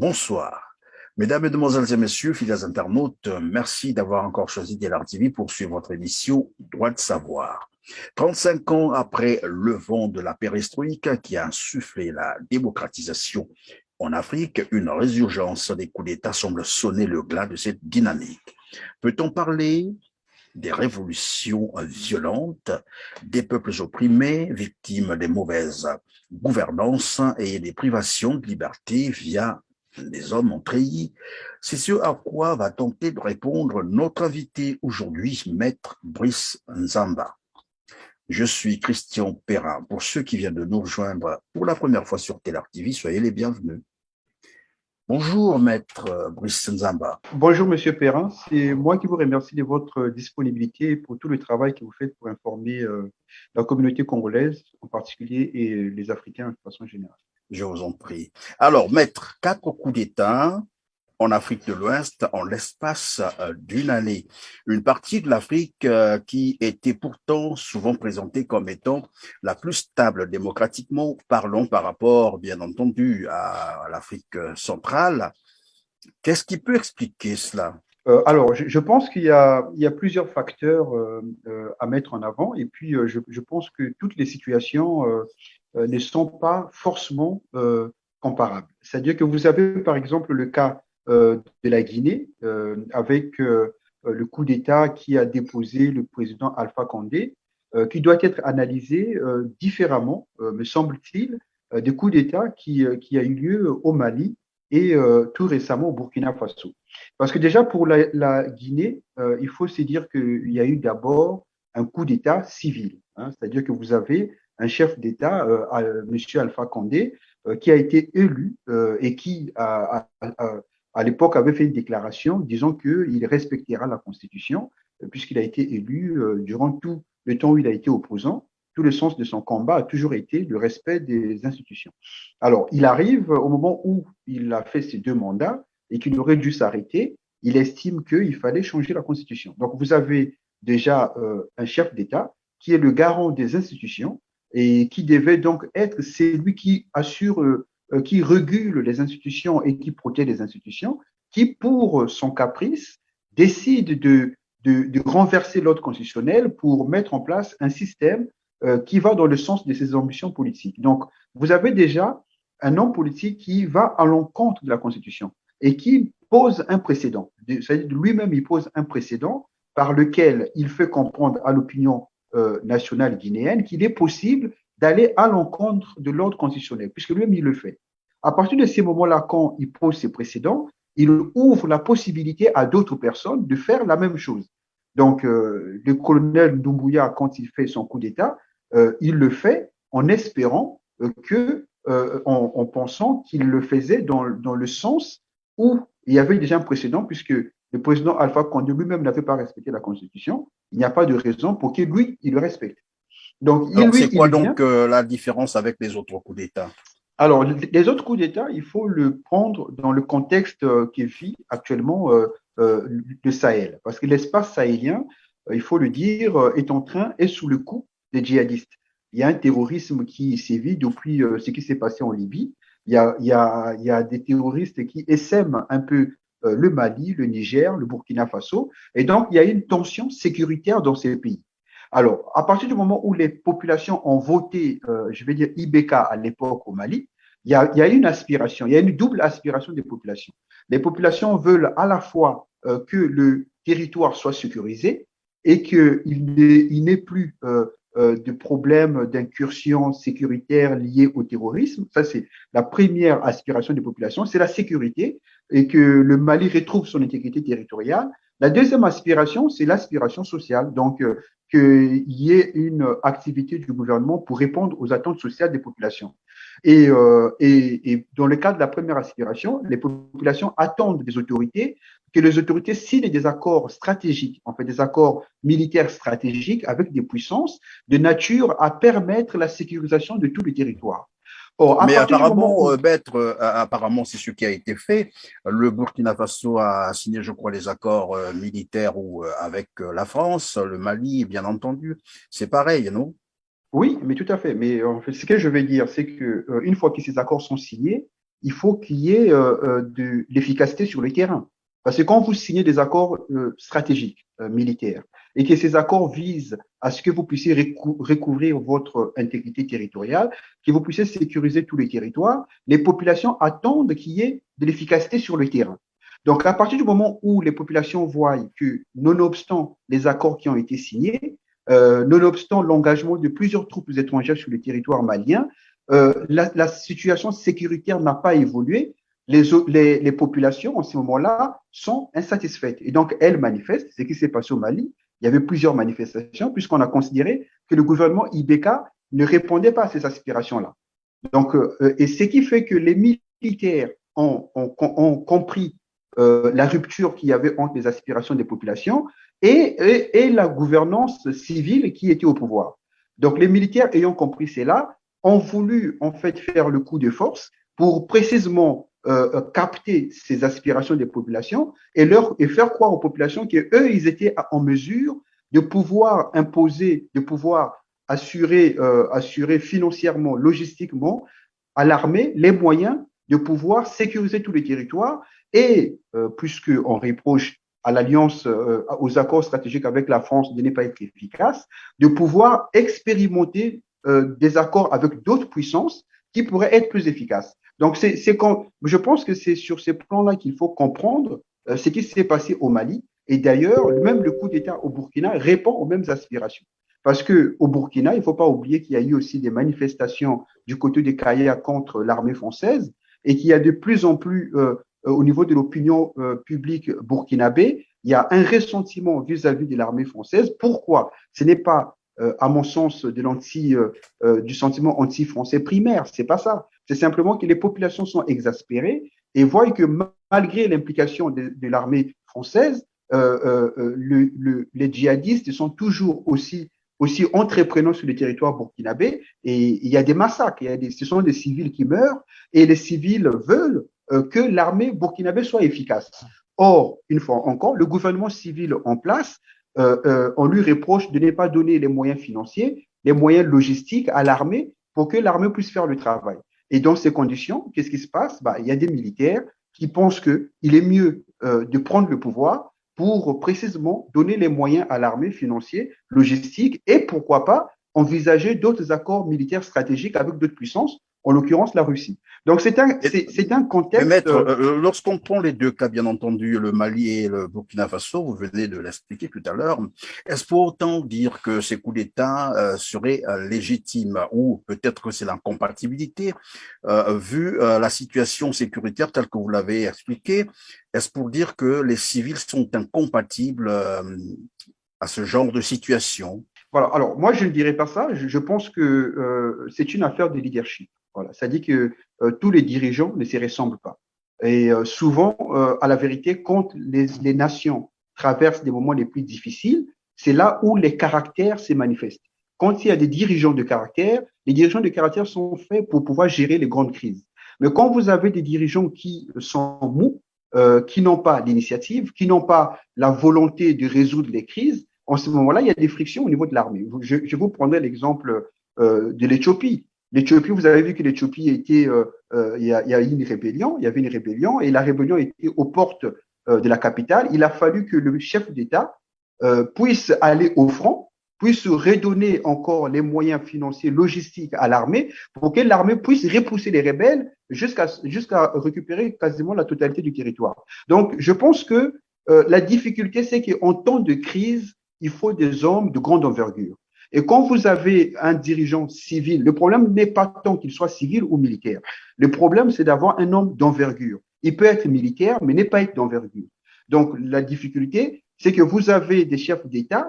Bonsoir. Mesdames, Mesdemoiselles et Messieurs, fidèles internautes, merci d'avoir encore choisi DLR TV pour suivre votre émission Droit de savoir. 35 ans après le vent de la perestroïka qui a insufflé la démocratisation en Afrique, une résurgence des coups d'État semble sonner le glas de cette dynamique. Peut-on parler des révolutions violentes, des peuples opprimés, victimes des mauvaises gouvernances et des privations de liberté via des hommes ont trahi? C'est ce à quoi va tenter de répondre notre invité aujourd'hui, Maître Brice Nzamba. Je suis Christian Perrin. Pour ceux qui viennent de nous rejoindre pour la première fois sur TLR TV, soyez les bienvenus. Bonjour, Maître Brice Nzamba. Bonjour, Monsieur Perrin. C'est moi qui vous remercie de votre disponibilité pour tout le travail que vous faites pour informer la communauté congolaise en particulier et les Africains de façon générale. Je vous en prie. Alors, Maître, 4 coups d'État en Afrique de l'Ouest en l'espace d'une année. Une partie de l'Afrique qui était pourtant souvent présentée comme étant la plus stable démocratiquement parlant par rapport, bien entendu, à l'Afrique centrale. Qu'est-ce qui peut expliquer cela? Alors, je pense qu'il y a plusieurs facteurs à mettre en avant et puis je pense que toutes les situations ne sont pas forcément comparables. C'est-à-dire que vous avez par exemple le cas de la Guinée avec le coup d'État qui a déposé le président Alpha Condé, qui doit être analysé différemment, me semble-t-il, des coups d'État qui a eu lieu au Mali et tout récemment au Burkina Faso. Parce que déjà pour la Guinée, il faut se dire qu'il y a eu d'abord un coup d'État civil, hein, c'est-à-dire que vous avez un chef d'État, M. Alpha Condé, qui a été élu et qui, à l'époque, avait fait une déclaration disant qu'il respectera la Constitution, puisqu'il a été élu durant tout le temps où il a été opposant. Tout le sens de son combat a toujours été le respect des institutions. Alors, il arrive au moment où il a fait ses 2 mandats et qu'il aurait dû s'arrêter, il estime qu'il fallait changer la Constitution. Donc, vous avez déjà un chef d'État qui est le garant des institutions et qui devait donc être celui qui assure, qui régule les institutions et qui protège les institutions, qui, pour son caprice, décide de renverser l'ordre constitutionnel pour mettre en place un système qui va dans le sens de ses ambitions politiques. Donc, vous avez déjà un homme politique qui va à l'encontre de la Constitution et qui pose un précédent. C'est-à-dire lui-même, il pose un précédent par lequel il fait comprendre à l'opinion nationale guinéenne qu'il est possible d'aller à l'encontre de l'ordre constitutionnel, puisque lui-même, il le fait. À partir de ces moments-là, quand il pose ses précédents, il ouvre la possibilité à d'autres personnes de faire la même chose. Donc, le colonel Doumbouya, quand il fait son coup d'État, il le fait en espérant en pensant qu'il le faisait dans le sens où il y avait déjà un précédent, puisque le président Alpha Condé lui-même n'avait pas respecté la Constitution. Il n'y a pas de raison pour qu'il, lui, il le respecte. Donc, alors, c'est quoi donc la différence avec les autres coups d'État? Alors, les autres coups d'État, il faut le prendre dans le contexte qui vit actuellement le Sahel. Parce que l'espace sahélien, il faut le dire, est sous le coup des djihadistes. Il y a un terrorisme qui sévit depuis ce qui s'est passé en Libye. Il y a des terroristes qui essaiment un peu le Mali, le Niger, le Burkina Faso. Et donc, il y a une tension sécuritaire dans ces pays. Alors, à partir du moment où les populations ont voté, je vais dire IBK à l'époque au Mali, il y a une aspiration, il y a une double aspiration des populations. Les populations veulent à la fois que le territoire soit sécurisé et qu'il n'ait plus de problèmes d'incursion sécuritaire liés au terrorisme. Ça, c'est la première aspiration des populations, c'est la sécurité et que le Mali retrouve son intégrité territoriale. La deuxième aspiration, c'est l'aspiration sociale. Donc, qu'il y ait une activité du gouvernement pour répondre aux attentes sociales des populations. Et dans le cas de la première aspiration, les populations attendent des autorités que les autorités signent des accords stratégiques, en fait des accords militaires stratégiques avec des puissances de nature à permettre la sécurisation de tout le territoire. Or, mais apparemment, Maître, apparemment, c'est ce qui a été fait. Le Burkina Faso a signé, je crois, les accords militaires avec la France, le Mali, bien entendu. C'est pareil, non? Oui, mais tout à fait. Mais en fait, ce que je veux dire, c'est que une fois que ces accords sont signés, il faut qu'il y ait de l'efficacité sur le terrain. Parce que quand vous signez des accords stratégiques militaires et que ces accords visent à ce que vous puissiez recouvrir votre intégrité territoriale, que vous puissiez sécuriser tous les territoires, les populations attendent qu'il y ait de l'efficacité sur le terrain. Donc, à partir du moment où les populations voient que, nonobstant les accords qui ont été signés, nonobstant l'engagement de plusieurs troupes étrangères sur le territoire malien, la situation sécuritaire n'a pas évolué. Les populations, en ce moment-là, sont insatisfaites. Et donc, elles manifestent. Ce qui s'est passé au Mali, il y avait plusieurs manifestations, puisqu'on a considéré que le gouvernement Ibeka ne répondait pas à ces aspirations-là. Donc, et ce qui fait que les militaires ont compris la rupture qu'il y avait entre les aspirations des populations et la gouvernance civile qui était au pouvoir. Donc, les militaires ayant compris cela, ont voulu en fait faire le coup de force pour précisément capter ces aspirations des populations et faire croire aux populations qu'eux, ils étaient en mesure de pouvoir imposer, de pouvoir assurer financièrement, logistiquement à l'armée les moyens de pouvoir sécuriser tous les territoires et puisqu'on reproche à l'alliance, aux accords stratégiques avec la France de ne pas être efficace, de pouvoir expérimenter des accords avec d'autres puissances qui pourraient être plus efficaces. Donc, je pense que c'est sur ces plans-là qu'il faut comprendre ce qui s'est passé au Mali. Et d'ailleurs, même le coup d'État au Burkina répond aux mêmes aspirations. Parce que au Burkina, il ne faut pas oublier qu'il y a eu aussi des manifestations du côté des Kaya contre l'armée française et qu'il y a de plus en plus, au niveau de l'opinion publique burkinabé, il y a un ressentiment vis-à-vis de l'armée française. Pourquoi? Ce n'est pas à mon sens, du sentiment anti-français primaire. C'est pas ça. C'est simplement que les populations sont exaspérées et voient que malgré l'implication de l'armée française, les djihadistes sont toujours aussi entreprenants sur le territoire burkinabé et il y a des massacres, ce sont des civils qui meurent et les civils veulent que l'armée burkinabé soit efficace. Or, une fois encore, le gouvernement civil en place on lui reproche de ne pas donner les moyens financiers, les moyens logistiques à l'armée pour que l'armée puisse faire le travail. Et dans ces conditions, qu'est-ce qui se passe? Il y a des militaires qui pensent qu'il est mieux de prendre le pouvoir pour précisément donner les moyens à l'armée financiers, logistiques et pourquoi pas envisager d'autres accords militaires stratégiques avec d'autres puissances, en l'occurrence la Russie. Donc c'est un contexte. Mais maître, lorsqu'on prend les deux cas, bien entendu, le Mali et le Burkina Faso, vous venez de l'expliquer tout à l'heure, est-ce pour autant dire que ces coups d'État seraient légitimes ou peut-être que c'est l'incompatibilité vu la situation sécuritaire telle que vous l'avez expliqué, est-ce pour dire que les civils sont incompatibles à ce genre de situation? Voilà. Alors, moi, je ne dirais pas ça. Je pense que c'est une affaire de leadership. Voilà. C'est-à-dire que tous les dirigeants ne se ressemblent pas. Et souvent, à la vérité, quand les nations traversent des moments les plus difficiles, c'est là où les caractères se manifestent. Quand il y a des dirigeants de caractère, les dirigeants de caractère sont faits pour pouvoir gérer les grandes crises. Mais quand vous avez des dirigeants qui sont mous, qui n'ont pas l'initiative, qui n'ont pas la volonté de résoudre les crises, en ce moment-là, il y a des frictions au niveau de l'armée. Je vous prendrai l'exemple de l'Éthiopie. L'Éthiopie, vous avez vu que l'Éthiopie était, il y a eu une rébellion, il y avait une rébellion et la rébellion était aux portes de la capitale. Il a fallu que le chef d'État puisse aller au front, puisse redonner encore les moyens financiers, logistiques à l'armée pour que l'armée puisse repousser les rebelles jusqu'à récupérer quasiment la totalité du territoire. Donc, je pense que la difficulté, c'est qu'en temps de crise, il faut des hommes de grande envergure. Et quand vous avez un dirigeant civil, le problème n'est pas tant qu'il soit civil ou militaire. Le problème, c'est d'avoir un homme d'envergure. Il peut être militaire, mais n'est pas être d'envergure. Donc, la difficulté, c'est que vous avez des chefs d'État.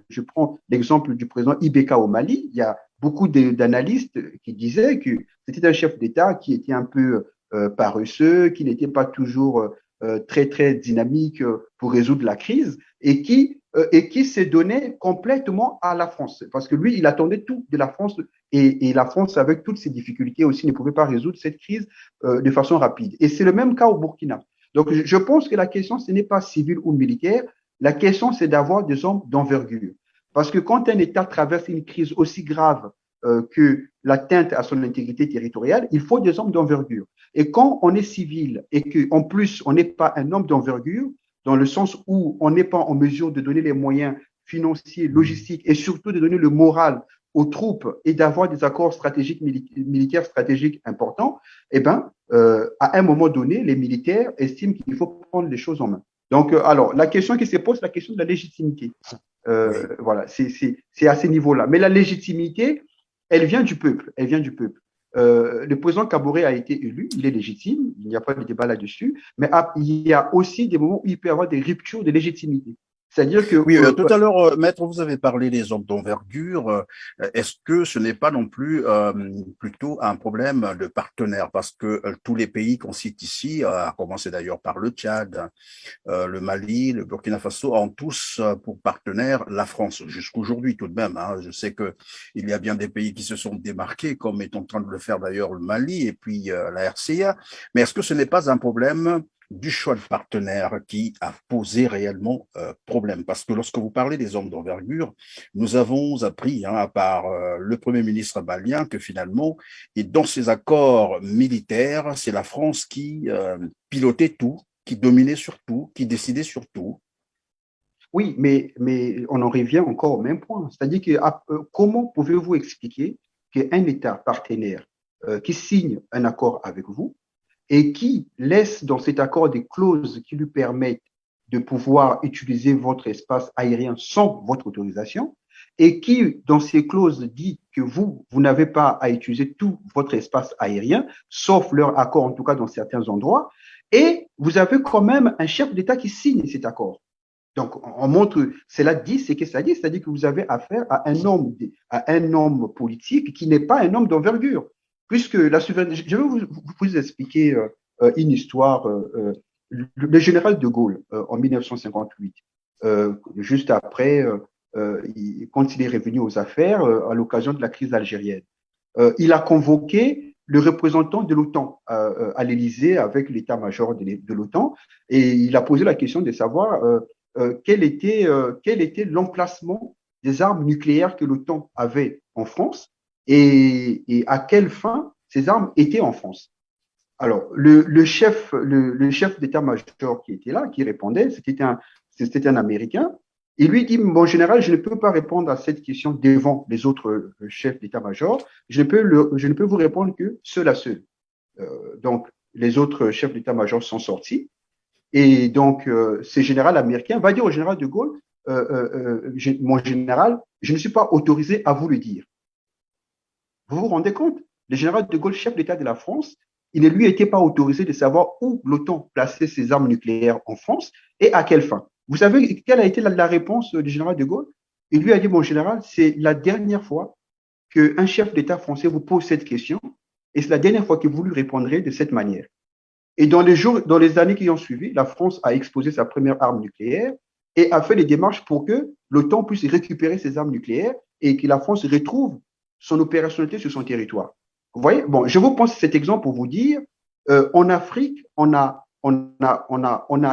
Je prends l'exemple du président Ibeka au Mali. Il y a beaucoup d'analystes qui disaient que c'était un chef d'État qui était un peu paresseux, qui n'était pas toujours très, très dynamique pour résoudre la crise et qui s'est donné complètement à la France. Parce que lui, il attendait tout de la France et la France, avec toutes ses difficultés aussi, ne pouvait pas résoudre cette crise de façon rapide. Et c'est le même cas au Burkina. Donc, je pense que la question, ce n'est pas civil ou militaire. La question, c'est d'avoir des hommes d'envergure. Parce que quand un État traverse une crise aussi grave que l'atteinte à son intégrité territoriale, il faut des hommes d'envergure. Et quand on est civil et qu'en plus, on n'est pas un homme d'envergure, dans le sens où on n'est pas en mesure de donner les moyens financiers, logistiques et surtout de donner le moral aux troupes et d'avoir des accords stratégiques militaires stratégiques importants, eh ben, à un moment donné, les militaires estiment qu'il faut prendre les choses en main. Donc, alors, la question qui se pose, c'est la question de la légitimité. Oui. Voilà, c'est à ces niveaux-là. Mais la légitimité, elle vient du peuple. Elle vient du peuple. Le président Kaboré a été élu, il est légitime, il n'y a pas de débat là-dessus, mais il y a aussi des moments où il peut y avoir des ruptures de légitimité. C'est-à-dire que Oui, tout à l'heure, Maître, vous avez parlé des hommes d'envergure. Est-ce que ce n'est pas non plus plutôt un problème de partenaires? Parce que tous les pays qu'on cite ici, à commencer d'ailleurs par le Tchad, le Mali, le Burkina Faso, ont tous pour partenaire la France, jusqu'aujourd'hui tout de même. Hein. Je sais que il y a bien des pays qui se sont démarqués, comme est en train de le faire d'ailleurs le Mali et puis la RCA. Mais est-ce que ce n'est pas un problème du choix de partenaire qui a posé réellement problème? Parce que lorsque vous parlez des hommes d'envergure, nous avons appris, hein, par le Premier ministre malien, que finalement, et dans ces accords militaires, c'est la France qui pilotait tout, qui dominait sur tout, qui décidait sur tout. oui, mais on en revient encore au même point. C'est-à-dire que comment pouvez-vous expliquer qu'un État partenaire qui signe un accord avec vous et qui laisse dans cet accord des clauses qui lui permettent de pouvoir utiliser votre espace aérien sans votre autorisation et qui, dans ces clauses, dit que vous n'avez pas à utiliser tout votre espace aérien, sauf leur accord, en tout cas dans certains endroits, et vous avez quand même un chef d'État qui signe cet accord. Donc, on montre, cela dit, c'est que ça dit, c'est-à-dire que vous avez affaire à un homme politique qui n'est pas un homme d'envergure. Puisque la souveraineté, je vais vous expliquer une histoire. Le général de Gaulle, en 1958, juste après, quand il est revenu aux affaires, à l'occasion de la crise algérienne, il a convoqué le représentant de l'OTAN à l'Élysée avec l'état-major de l'OTAN et il a posé la question de savoir quel était l'emplacement des armes nucléaires que l'OTAN avait en France et à quelle fin ces armes étaient en France. Alors, le chef d'état-major qui était là, qui répondait, c'était un Américain. Il lui dit, mon général, je ne peux pas répondre à cette question devant les autres chefs d'état-major. Je ne peux vous répondre que seul à seul. Donc, les autres chefs d'état-major sont sortis. Et donc, ce général américain va dire au général de Gaulle, mon général, je ne suis pas autorisé à vous le dire. Vous vous rendez compte? Le général de Gaulle, chef d'État de la France, il ne lui était pas autorisé de savoir où l'OTAN plaçait ses armes nucléaires en France et à quelle fin. Vous savez quelle a été la réponse du général de Gaulle? Il lui a dit, mon général, c'est la dernière fois qu'un chef d'État français vous pose cette question et c'est la dernière fois que vous lui répondrez de cette manière. Et dans les années qui ont suivi, la France a exposé sa première arme nucléaire et a fait les démarches pour que l'OTAN puisse récupérer ses armes nucléaires et que la France retrouve son opérationnalité sur son territoire. Vous voyez? Bon, je vous pense cet exemple pour vous dire, en Afrique, on a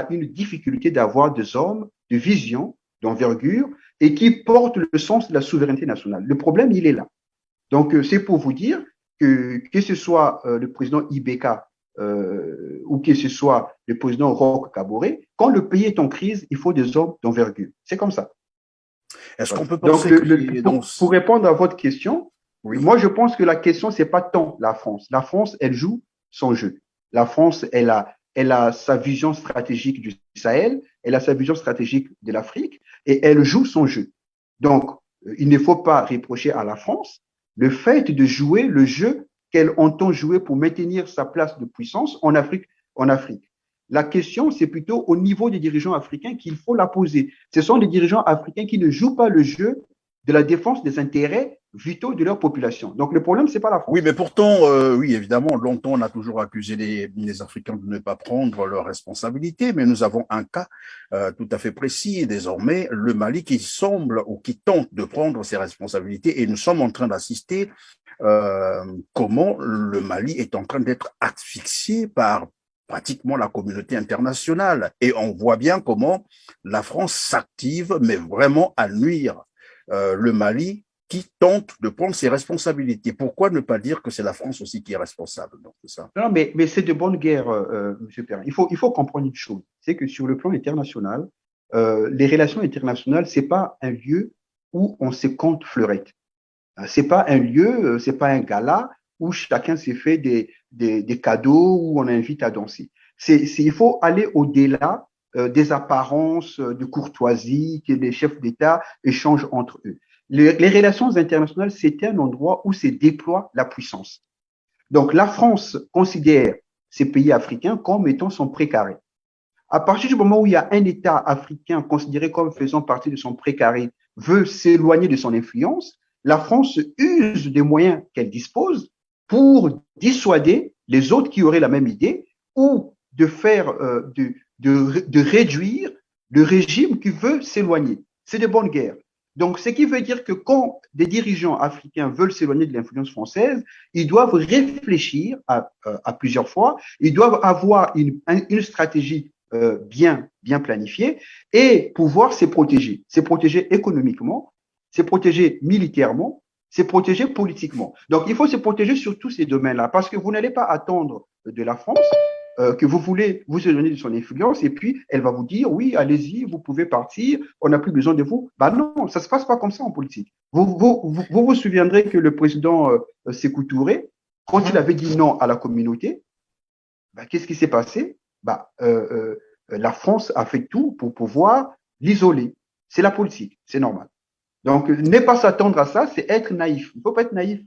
une difficulté d'avoir des hommes de vision, d'envergure et qui portent le sens de la souveraineté nationale. Le problème, il est là. Donc, c'est pour vous dire que ce soit le président Ibeka ou que ce soit le président Roch Kaboré, quand le pays est en crise, il faut des hommes d'envergure. C'est comme ça. Est-ce Voilà. qu'on peut Donc, penser que dans... pour répondre à votre question, Oui. moi, je pense que la question, c'est pas tant la France. La France, elle joue son jeu. La France, elle a sa vision stratégique du Sahel, elle a sa vision stratégique de l'Afrique et elle joue son jeu. Donc, il ne faut pas reprocher à la France le fait de jouer le jeu qu'elle entend jouer pour maintenir sa place de puissance en Afrique. En Afrique. La question, c'est plutôt au niveau des dirigeants africains qu'il faut la poser. Ce sont les dirigeants africains qui ne jouent pas le jeu de la défense des intérêts vitaux de leur population. Donc le problème, c'est pas la Oui, France. mais pourtant, oui, évidemment, longtemps on a toujours accusé les Africains de ne pas prendre leurs responsabilités, mais nous avons un cas tout à fait précis désormais, le Mali qui semble ou qui tente de prendre ses responsabilités, et nous sommes en train d'assister comment le Mali est en train d'être asphyxié par pratiquement la communauté internationale, et on voit bien comment la France s'active, mais vraiment à nuire le Mali qui tente de prendre ses responsabilités. Pourquoi ne pas dire que c'est la France aussi qui est responsable? Donc, c'est ça. Non, mais c'est de bonne guerre, M. Perrin. Il faut comprendre une chose, c'est que sur le plan international, les relations internationales, c'est pas un lieu où on se compte fleurette. C'est pas un lieu, c'est pas un gala où chacun s'est fait des cadeaux, où on invite à danser. Il faut aller au-delà des apparences de courtoisie que les chefs d'État échangent entre eux. Les relations internationales, c'est un endroit où se déploie la puissance. Donc, la France considère ces pays africains comme étant son précaré. À partir du moment où il y a un État africain considéré comme faisant partie de son précaré, veut s'éloigner de son influence, la France use des moyens qu'elle dispose pour dissuader les autres qui auraient la même idée ou de faire, de réduire le régime qui veut s'éloigner. C'est de bonne guerre. Donc, ce qui veut dire que quand des dirigeants africains veulent s'éloigner de l'influence française, ils doivent réfléchir à plusieurs fois, ils doivent avoir une stratégie bien planifiée et pouvoir se protéger économiquement, se protéger militairement, se protéger politiquement. Donc, il faut se protéger sur tous ces domaines-là parce que vous n'allez pas attendre de la France que vous voulez vous éloigner de son influence et puis elle va vous dire oui, allez-y, vous pouvez partir, on n'a plus besoin de vous. Bah non, ça se passe pas comme ça en politique. Vous souviendrez que le président Sékou Touré, quand il avait dit non à la communauté, bah, qu'est-ce qui s'est passé? Bah, la France a fait tout pour pouvoir l'isoler. C'est la politique, c'est normal. Donc, ne pas s'attendre à ça, c'est être naïf. Il ne faut pas être naïf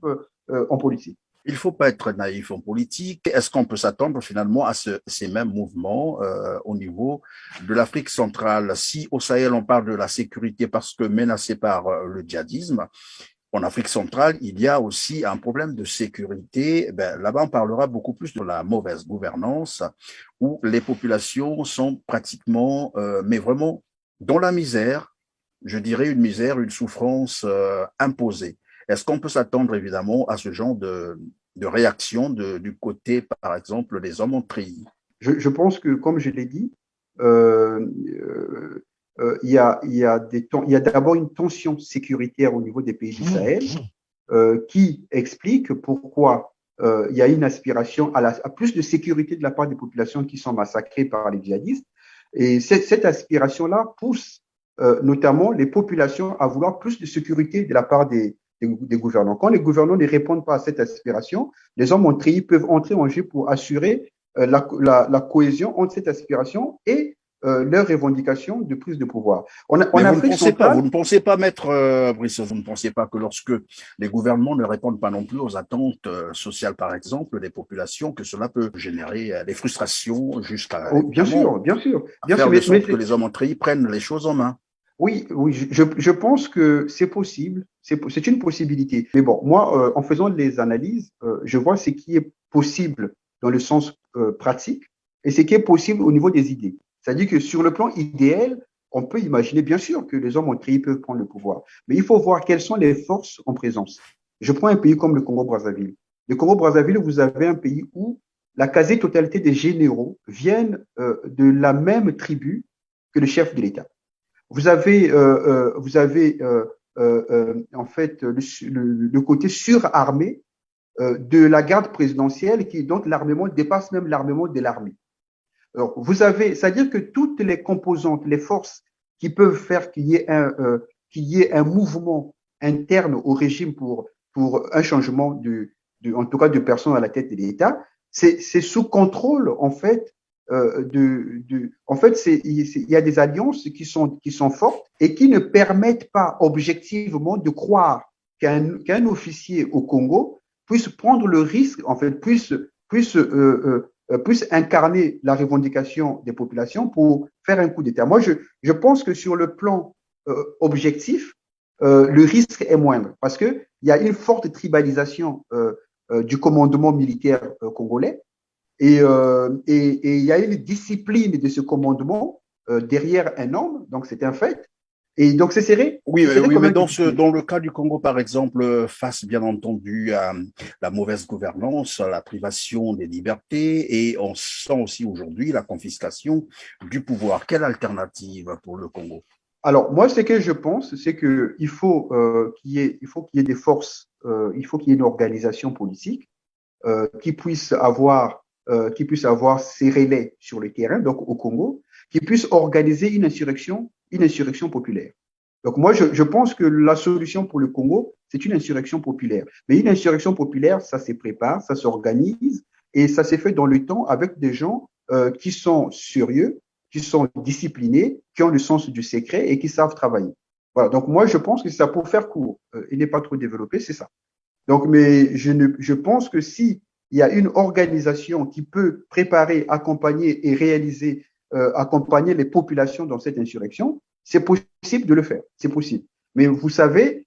en politique. Il ne faut pas être naïf en politique. Est-ce qu'on peut s'attendre finalement à ces mêmes mouvements au niveau de l'Afrique centrale? Si au Sahel, on parle de la sécurité parce que menacée par le djihadisme, en Afrique centrale, il y a aussi un problème de sécurité. Ben, là-bas, on parlera beaucoup plus de la mauvaise gouvernance, où les populations sont pratiquement, mais vraiment, dans la misère, je dirais une misère, une souffrance imposée. Est-ce qu'on peut s'attendre évidemment à ce genre de réaction du côté, par exemple, des hommes en treillis? Je pense que, comme je l'ai dit, euh, il y a d'abord une tension sécuritaire au niveau des pays du Sahel qui explique pourquoi il y a une aspiration à plus de sécurité de la part des populations qui sont massacrées par les djihadistes. Et cette aspiration-là pousse notamment les populations à vouloir plus de sécurité de la part des gouvernants. Quand les gouvernants ne répondent pas à cette aspiration, les hommes en treillis peuvent entrer en jeu pour assurer la cohésion entre cette aspiration et leur revendication de prise de pouvoir. Mais En Afrique vous centrale, ne pensez pas, Maître Brice, vous ne pensez pas que lorsque les gouvernements ne répondent pas non plus aux attentes sociales, par exemple, des populations, que cela peut générer des frustrations jusqu'à, oh, bien évidemment, sûr, bien sûr, à bien sûr, faire de sorte que les hommes en treillis prennent les choses en main? oui, oui, je pense que c'est possible, c'est une possibilité. Mais bon, moi, en faisant les analyses, je vois ce qui est possible dans le sens pratique et ce qui est possible au niveau des idées. C'est-à-dire que sur le plan idéal, on peut imaginer bien sûr que les hommes en tri peuvent prendre le pouvoir, mais il faut voir quelles sont les forces en présence. Je prends un pays comme le Congo-Brazzaville. Le Congo-Brazzaville, vous avez un pays où la quasi-totalité des généraux viennent de la même tribu que le chef de l'État. Vous avez en fait le côté surarmé de la garde présidentielle qui donc l'armement dépasse même l'armement de l'armée. Alors vous avez, c'est-à-dire que toutes les composantes, les forces qui peuvent faire qu'il y ait un mouvement interne au régime pour un changement en tout cas de personnes à la tête de l'État, c'est sous contrôle en fait en fait, il y a des alliances qui sont fortes et qui ne permettent pas objectivement de croire qu'un officier au Congo puisse prendre le risque, en fait, puisse incarner la revendication des populations pour faire un coup d'État. Moi, je pense que sur le plan objectif, le risque est moindre parce qu'il y a une forte tribalisation du commandement militaire congolais et il y a une discipline de ce commandement derrière un homme, donc c'est un fait. Et donc Oui, ce serait oui, quand mais même difficile. dans le cas du Congo, par exemple, face bien entendu à la mauvaise gouvernance, à la privation des libertés, et on sent aussi aujourd'hui la confiscation du pouvoir. Quelle alternative pour le Congo? Alors, moi, ce que je pense, c'est que il faut qu'il y ait des forces, il faut qu'il y ait une organisation politique qui puisse avoir ses relais sur le terrain, donc au Congo, qui puisse organiser une insurrection populaire. Donc moi, je pense que la solution pour le Congo, c'est une insurrection populaire. Mais une insurrection populaire, ça se prépare, ça s'organise et ça s'est fait dans le temps avec des gens qui sont sérieux, qui sont disciplinés, qui ont le sens du secret et qui savent travailler. Voilà. Donc moi, je pense que c'est ça pour faire court et n'est pas trop développé, c'est ça. Donc, mais je pense que si il y a une organisation qui peut préparer, accompagner et réaliser, accompagner les populations dans cette insurrection, c'est possible de le faire. C'est possible. Mais vous savez,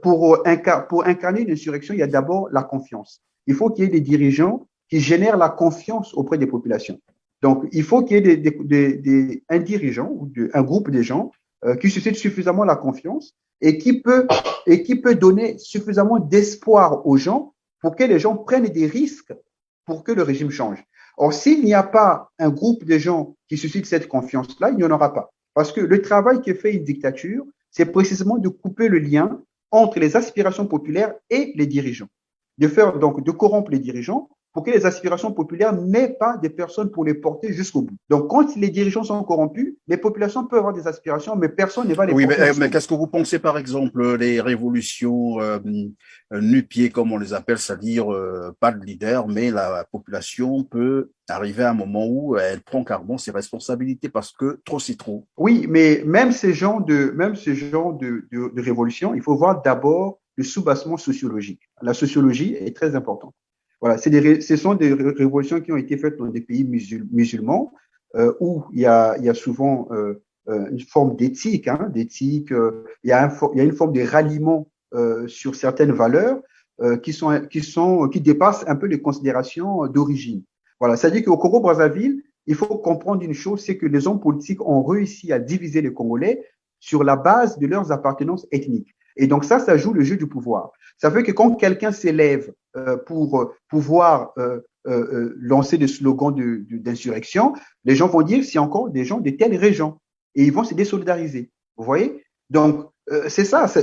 pour incarner une insurrection, il y a d'abord la confiance. Il faut qu'il y ait des dirigeants qui génèrent la confiance auprès des populations. Donc, il faut qu'il y ait un dirigeant ou un groupe de gens qui suscitent suffisamment la confiance et qui peut donner suffisamment d'espoir aux gens pour que les gens prennent des risques pour que le régime change. Or, s'il n'y a pas un groupe de gens qui suscitent cette confiance-là, il n'y en aura pas. Parce que le travail que fait une dictature, c'est précisément de couper le lien entre les aspirations populaires et les dirigeants. De corrompre les dirigeants pour que les aspirations populaires n'aient pas des personnes pour les porter jusqu'au bout. Donc, quand les dirigeants sont corrompus, les populations peuvent avoir des aspirations, mais personne ne va les Oui, porter jusqu'au mais bout. qu'est-ce que vous pensez, par exemple, les révolutions nu-pieds, comme on les appelle, c'est-à-dire pas de leader, mais la population peut arriver à un moment où elle prend carrément ses responsabilités parce que trop c'est trop. Oui, mais même ces genres de révolution, il faut voir d'abord le soubassement sociologique. La sociologie est très importante. Voilà, ce sont des révolutions qui ont été faites dans des pays musulmans où il y a souvent une forme d'éthique, il y a une forme de ralliement sur certaines valeurs qui dépassent un peu les considérations d'origine. Voilà, c'est-à-dire qu'au Congo-Brazzaville, il faut comprendre une chose, c'est que les hommes politiques ont réussi à diviser les Congolais sur la base de leurs appartenances ethniques. Et donc ça joue le jeu du pouvoir. Ça fait que quand quelqu'un s'élève pour pouvoir lancer des slogans d'insurrection, les gens vont dire c'est encore des gens de telle région et ils vont se désolidariser. Vous voyez? Donc c'est ça, ça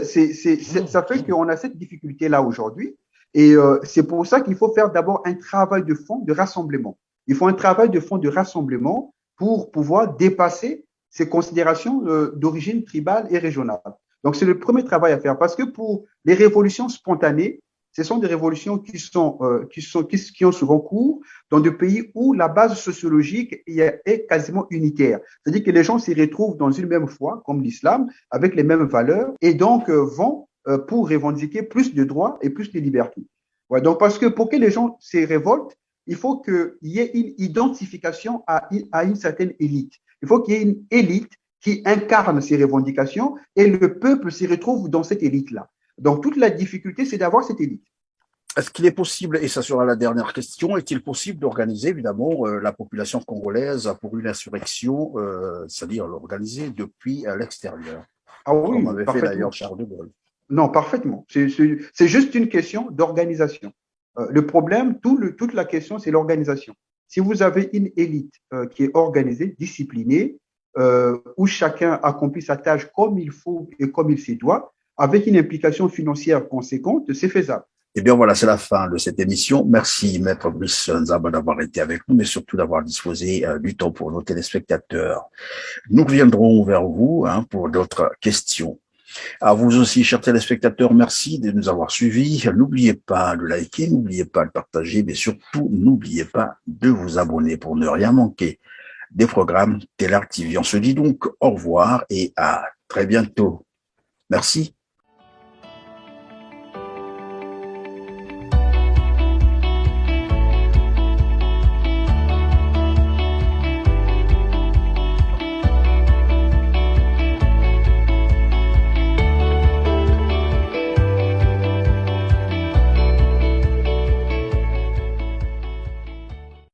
fait qu'on a cette difficulté-là aujourd'hui. Et c'est pour ça qu'il faut faire d'abord un travail de fond de rassemblement. Il faut un travail de fond de rassemblement pour pouvoir dépasser ces considérations d'origine tribale et régionale. Donc, c'est le premier travail à faire parce que pour les révolutions spontanées, ce sont des révolutions qui ont souvent cours dans des pays où la base sociologique est quasiment unitaire. C'est-à-dire que les gens s'y retrouvent dans une même foi, comme l'islam, avec les mêmes valeurs et donc vont pour revendiquer plus de droits et plus de libertés. Ouais, donc, parce que pour que les gens se révoltent, il faut qu'il y ait une identification à une certaine élite. Il faut qu'il y ait une élite qui incarne ces revendications et le peuple s'y retrouve dans cette élite-là. Donc, toute la difficulté, c'est d'avoir cette élite. Est-ce qu'il est possible, et ça sera la dernière question, est-il possible d'organiser évidemment la population congolaise pour une insurrection, c'est-à-dire l'organiser depuis l'extérieur, Ah comme oui, avait fait d'ailleurs parfaitement. Charles de Gaulle? Non, parfaitement. C'est juste une question d'organisation. Le problème, toute la question, c'est l'organisation. Si vous avez une élite qui est organisée, disciplinée, où chacun accomplit sa tâche comme il faut et comme il se doit, avec une implication financière conséquente, c'est faisable. Eh bien voilà, c'est la fin de cette émission. Merci Maître Brice Nzaba d'avoir été avec nous, mais surtout d'avoir disposé du temps pour nos téléspectateurs. Nous reviendrons vers vous pour d'autres questions. À vous aussi, chers téléspectateurs, merci de nous avoir suivis. N'oubliez pas de liker, n'oubliez pas de partager, mais surtout, n'oubliez pas de vous abonner pour ne rien manquer des programmes Télar TV. On se dit donc au revoir et à très bientôt. Merci.